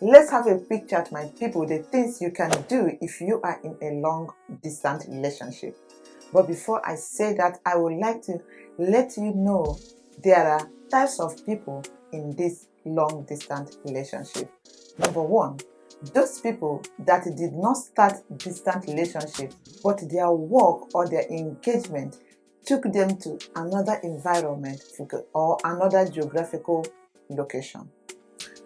Let's have a quick chat, my people, the things you can do if you are in a long distance relationship. But before I say that, I would like to let you know there are types of people in this long distance relationship. Number one, those people that did not start distant relationship, but their work or their engagement took them to another environment or another geographical location.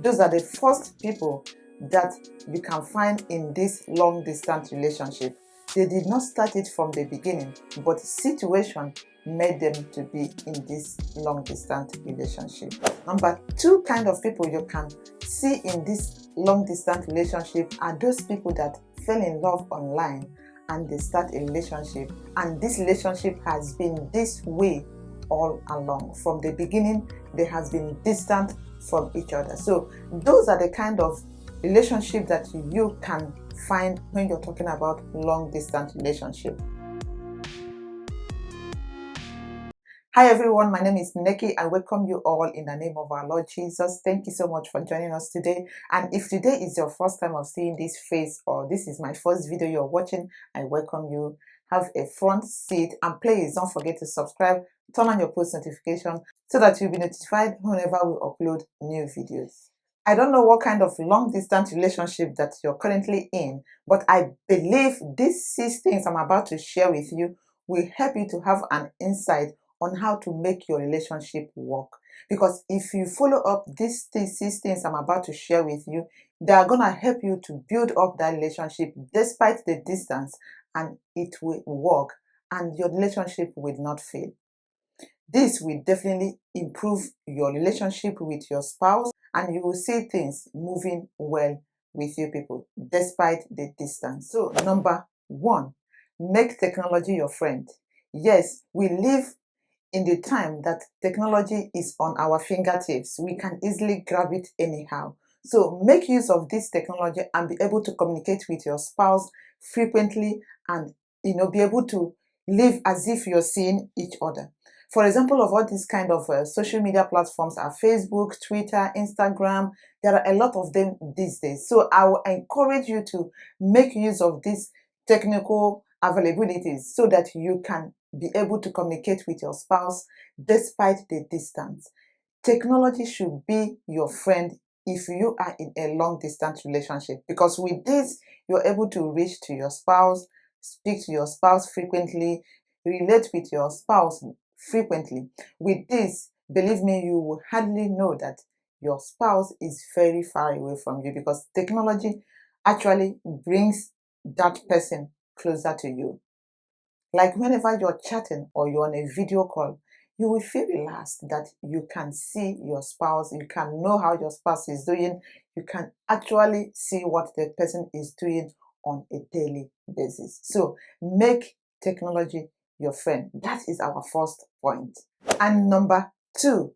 Those are the first people that you can find in this long distance relationship. They did not start it from the beginning, but situation made them to be in this long distance relationship. Number two kind of people you can see in this long distance relationship are those people that fell in love online and they start a relationship, and this relationship has been this way all along. From the beginning, they has been distant from each other. So those are the kind of relationship that you can find when you're talking about long distance relationship. Hi everyone, my name is Nekky. I welcome you all in the name of our Lord Jesus. Thank you so much for joining us today. And if today is your first time of seeing this face, or this is my first video you're watching, I welcome you. Have a front seat, and please don't forget to subscribe, turn on your post notification so that you'll be notified whenever we upload new videos. I don't know what kind of long distance relationship that you're currently in, but I believe these 6 things I'm about to share with you will help you to have an insight on how to make your relationship work. Because if you follow up these 6 things I'm about to share with you, they are going to help you to build up that relationship despite the distance, and it will work and your relationship will not fail. This will definitely improve your relationship with your spouse, and you will see things moving well with you people despite the distance. So number one, make technology your friend. Yes, we live in the time that technology is on our fingertips. We can easily grab it anyhow. So make use of this technology and be able to communicate with your spouse frequently, and be able to live as if you're seeing each other. For example of all these kind of social media platforms are Facebook, Twitter, Instagram. There are a lot of them these days. So I will encourage you to make use of these technical availabilities so that you can be able to communicate with your spouse despite the distance. Technology should be your friend if you are in a long distance relationship, because with this, you're able to reach to your spouse, speak to your spouse frequently, relate with your spouse frequently. With this, believe me, you will hardly know that your spouse is very far away from you, because technology actually brings that person closer to you. Like whenever you're chatting or you're on a video call, you will feel relaxed that you can see your spouse, you can know how your spouse is doing, you can actually see what the person is doing on a daily basis. So make technology your friend. That is our first point. And number two,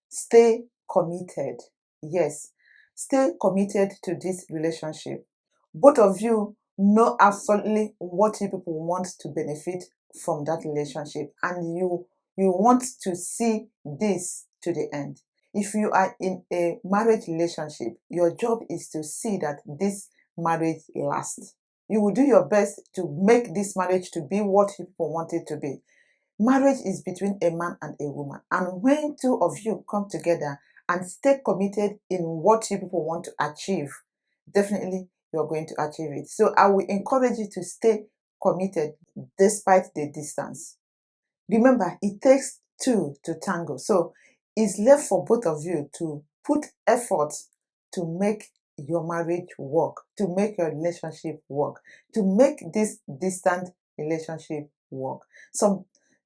stay committed. Yes, stay committed to this relationship. Both of you know absolutely what you people want to benefit from that relationship, and you want to see this to the end. If you are in a marriage relationship, your job is to see that this marriage lasts. You will do your best to make this marriage to be what you people want it to be. Marriage is between a man and a woman, and when two of you come together and stay committed in what you people want to achieve, definitely you're going to achieve it. So I will encourage you to stay committed despite the distance. Remember, it takes two to tango. So it's left for both of you to put effort to make your marriage work, to make your relationship work, to make this distant relationship work.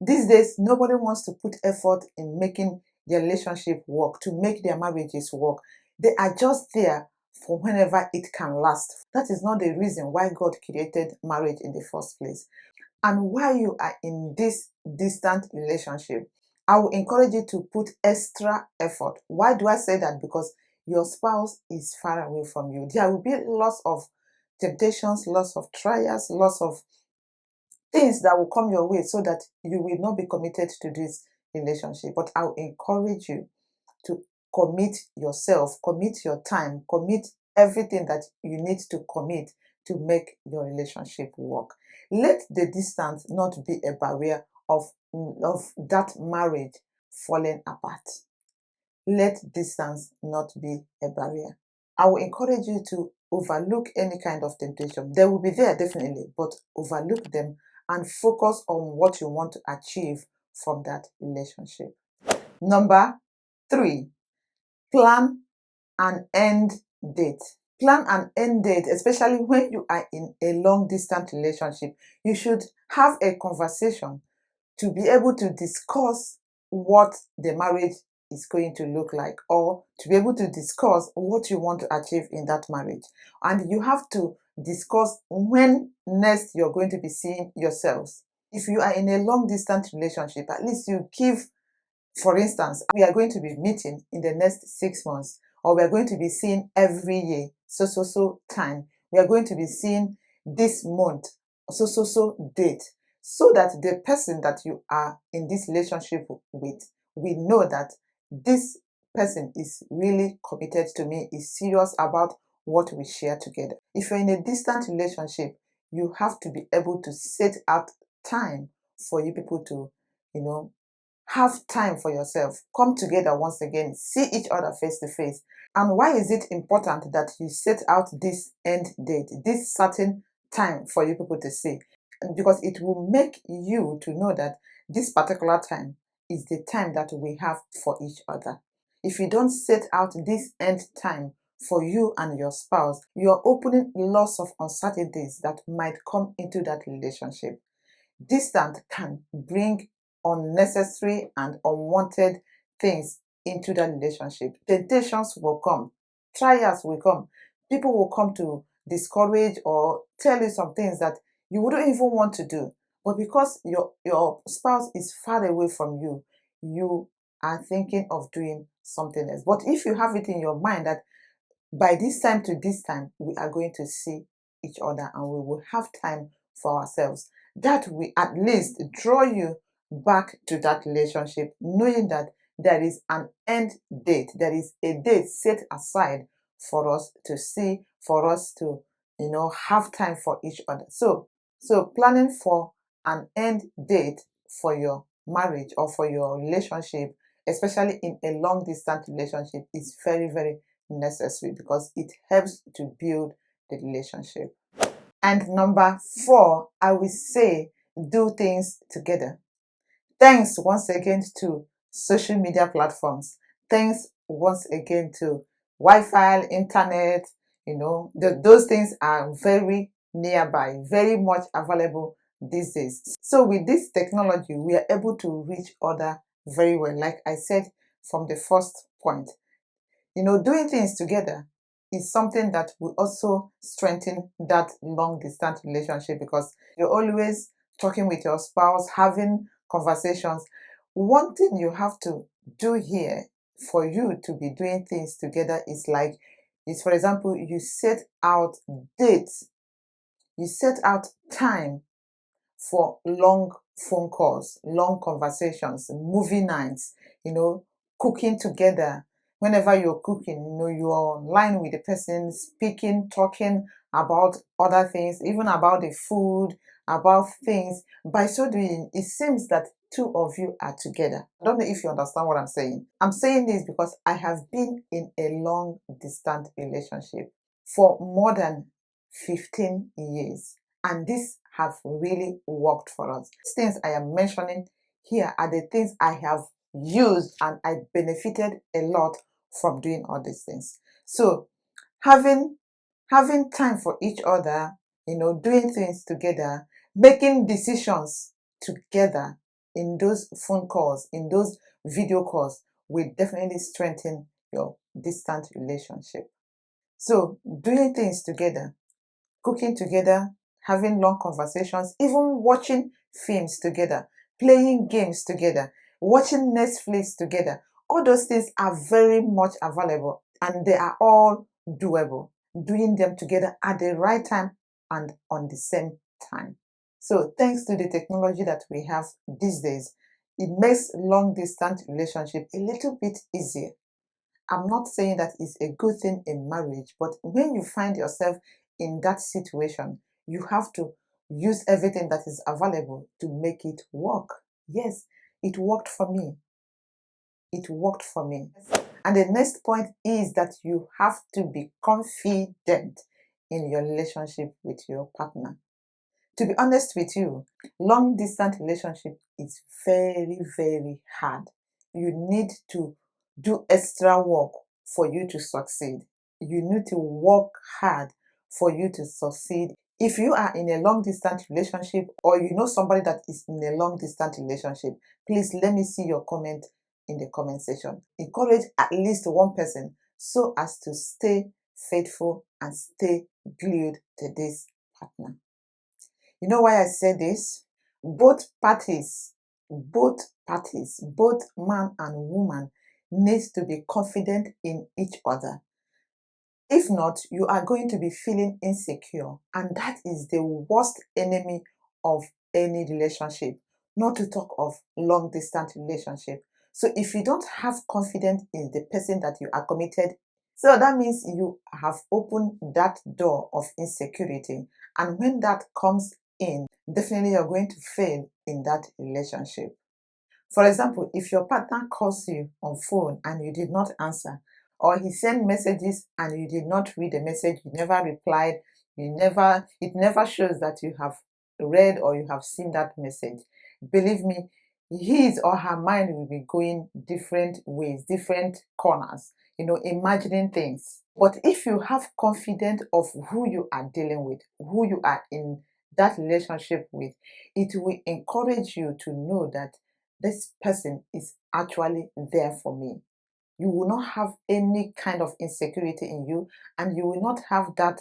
These days, nobody wants to put effort in making their relationship work, to make their marriages work. They are just there for whenever it can last. That is not the reason why God created marriage in the first place. And while you are in this distant relationship, I will encourage you to put extra effort. Why do I say that? Because your spouse is far away from you. There will be lots of temptations, lots of trials, lots of things that will come your way so that you will not be committed to this relationship. But I will encourage you to commit yourself, commit your time, commit everything that you need to commit to make your relationship work. Let the distance not be a barrier of that marriage falling apart. Let distance not be a barrier. I will encourage you to overlook any kind of temptation. They will be there definitely, but overlook them and focus on what you want to achieve from that relationship. Number 3, plan an end date. Plan an end date, especially when you are in a long distance relationship. You should have a conversation to be able to discuss what the marriage is going to look like, or to be able to discuss what you want to achieve in that marriage. And you have to discuss when next you're going to be seeing yourselves. If you are in a long distance relationship, at least you give, for instance, we are going to be meeting in the next 6 months, or we are going to be seeing every year, so time. We are going to be seeing this month, so date, so that the person that you are in this relationship with, we know that this person is really committed to me, is serious about what we share together. If you're in a distant relationship, you have to be able to set out time for you people to, have time for yourself. Come together once again, see each other face to face. And why is it important that you set out this end date, this certain time for you people to see? Because it will make you to know that this particular time is the time that we have for each other. If you don't set out this end time for you and your spouse, you are opening lots of uncertainties that might come into that relationship. Distance can bring unnecessary and unwanted things into that relationship. Temptations will come, trials will come, people will come to discourage or tell you some things that you wouldn't even want to do. But because your spouse is far away from you, you are thinking of doing something else. But if you have it in your mind that by this time to this time, we are going to see each other and we will have time for ourselves, that will at least draw you back to that relationship, knowing that there is an end date, there is a date set aside for us to see, for us to, have time for each other. So planning for an end date for your marriage or for your relationship, especially in a long distance relationship, is very, very necessary because it helps to build the relationship. And number 4, I will say do things together. Thanks once again to social media platforms. Thanks once again to Wi-Fi, internet, those things are very nearby, very much available these days. So with this technology, we are able to reach other very well. Like I said from the first point, doing things together is something that will also strengthen that long distance relationship because you're always talking with your spouse, having conversations. One thing you have to do here for you to be doing things together is, for example, you set out dates, you set out time for long phone calls, long conversations, movie nights, cooking together. Whenever you're cooking, you're online with the person, speaking, talking about other things, even about the food, about things. By so doing, it seems that two of you are together. I don't know if you understand what I'm saying. I'm saying this because I have been in a long distance relationship for more than 15 years. And this have really worked for us. These things I am mentioning here are the things I have used and I benefited a lot from doing all these things. So having time for each other, doing things together, making decisions together in those phone calls, in those video calls will definitely strengthen your distant relationship. So doing things together, cooking together, having long conversations, even watching films together, playing games together, watching Netflix together. All those things are very much available and they are all doable. Doing them together at the right time and on the same time. So thanks to the technology that we have these days, it makes long distance relationship a little bit easier. I'm not saying that it's a good thing in marriage, but when you find yourself in that situation, you have to use everything that is available to make it work. Yes, it worked for me. It worked for me. And the next point is that you have to be confident in your relationship with your partner. To be honest with you, long distance relationship is very, very hard. You need to do extra work for you to succeed. You need to work hard for you to succeed. If you are in a long distance relationship or you know somebody that is in a long distance relationship, please let me see your comment in the comment section. Encourage at least one person so as to stay faithful and stay glued to this partner. You know why I say this? Both man and woman needs to be confident in each other. If not, you are going to be feeling insecure, and that is the worst enemy of any relationship, not to talk of long distance relationship. So if you don't have confidence in the person that you are committed, so that means you have opened that door of insecurity. And when that comes in, definitely you're going to fail in that relationship. For example, if your partner calls you on phone and you did not answer, or he sent messages and you did not read the message, you never replied, it never shows that you have read or you have seen that message. Believe me, his or her mind will be going different ways, different corners, imagining things. But if you have confidence of who you are dealing with, who you are in that relationship with, it will encourage you to know that this person is actually there for me. You will not have any kind of insecurity in you, and you will not have that,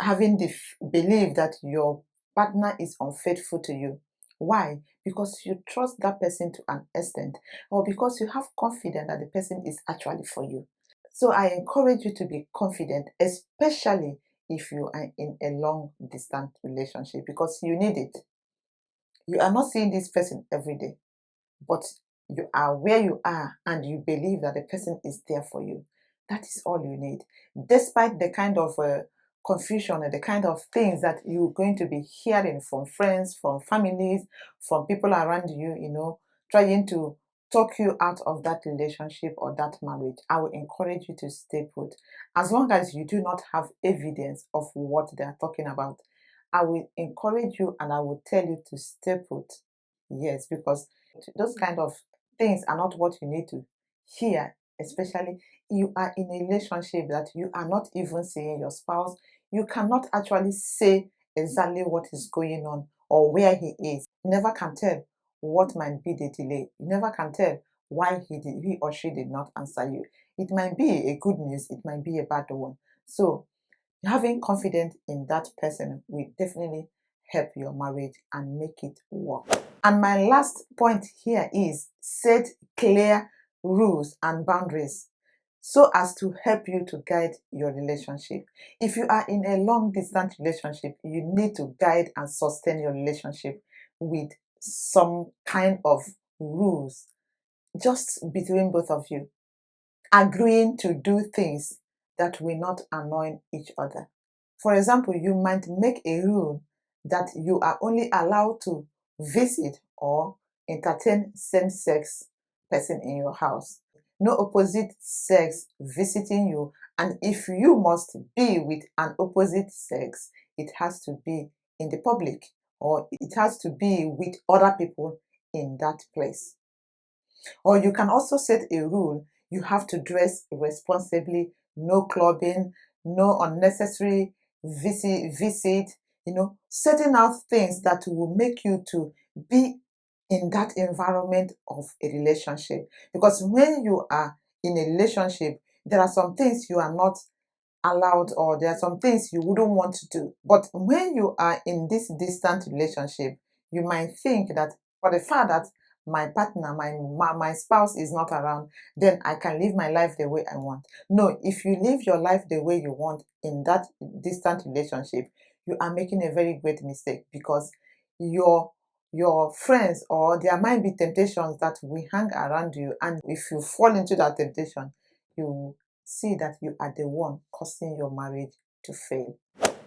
having the belief that your partner is unfaithful to you. Why? Because you trust that person to an extent, or because you have confidence that the person is actually for you. So I encourage you to be confident, especially if you are in a long distance relationship, because you need it. You are not seeing this person every day, but you are where you are and you believe that the person is there for you. That is all you need. Despite the kind of confusion and the kind of things that you're going to be hearing from friends, from families, from people around you, trying to talk you out of that relationship or that marriage, I will encourage you to stay put. As long as you do not have evidence of what they are talking about, I will encourage you and I will tell you to stay put. Yes, because those kind of things are not what you need to hear, especially you are in a relationship that you are not even seeing your spouse. You cannot actually say exactly what is going on or where he is. You never can tell what might be the delay. You never can tell why he or she did not answer you. It might be a good news, it might be a bad one. So having confidence in that person will definitely help your marriage and make it work. And my last point here is set clear rules and boundaries so as to help you to guide your relationship. If you are in a long distance relationship, you need to guide and sustain your relationship with some kind of rules just between both of you, agreeing to do things that will not annoy each other. For example, you might make a rule that you are only allowed to visit or entertain same-sex person in your house. No opposite sex visiting you, and if you must be with an opposite sex, it has to be in the public or it has to be with other people in that place. Or you can also set a rule: you have to dress responsibly, no clubbing, no unnecessary visit, setting out things that will make you to be in that environment of a relationship. Because when you are in a relationship, there are some things you are not allowed, or there are some things you wouldn't want to do. But when you are in this distant relationship, you might think that for the fact that my partner, my spouse is not around, then I can live my life the way I want. No, if you live your life the way you want in that distant relationship, you are making a very great mistake, because your friends, or there might be temptations that will hang around you, and if you fall into that temptation, you see that you are the one causing your marriage to fail.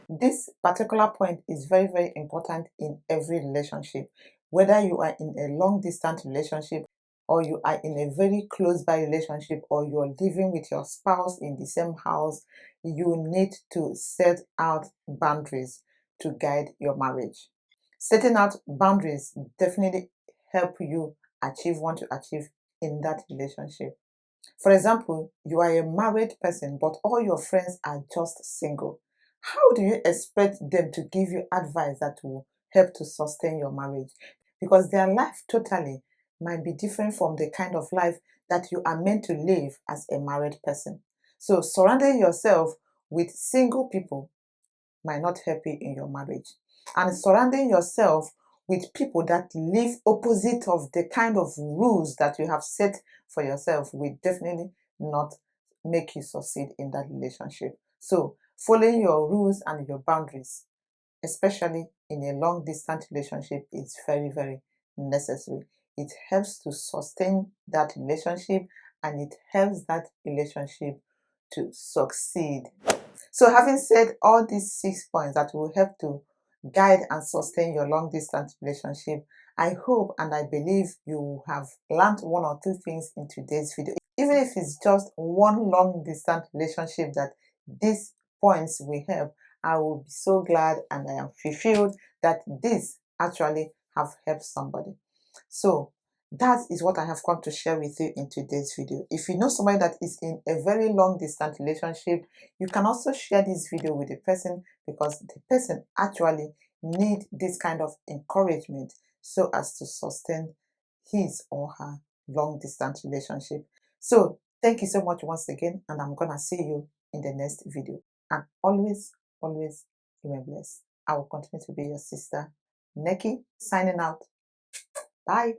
This particular point is very, very important in every relationship. Whether you are in a long distance relationship, or you are in a very close by relationship, or you're living with your spouse in the same house, you need to set out boundaries to guide your marriage. Setting out boundaries definitely help you achieve what you achieve in that relationship. For example, you are a married person, but all your friends are just single. How do you expect them to give you advice that will help to sustain your marriage? Because their life totally might be different from the kind of life that you are meant to live as a married person. So, surrounding yourself with single people might not help you in your marriage. And surrounding yourself with people that live opposite of the kind of rules that you have set for yourself will definitely not make you succeed in that relationship. So, following your rules and your boundaries, especially in a long distance relationship, is very, very necessary. It helps to sustain that relationship, and it helps that relationship to succeed. So, having said all these 6 points that will help to guide and sustain your long distance relationship, I hope and I believe you have learned one or two things in today's video. Even if it's just one long distance relationship that these points will help, I will be so glad and I am fulfilled that this actually have helped somebody. So, that is what I have come to share with you in today's video. If you know somebody that is in a very long distance relationship, you can also share this video with the person, because the person actually need this kind of encouragement so as to sustain his or her long distance relationship. So thank you so much once again, and I'm gonna see you in the next video. And always, always remain blessed. I will continue to be your sister, Nekky, signing out. Bye.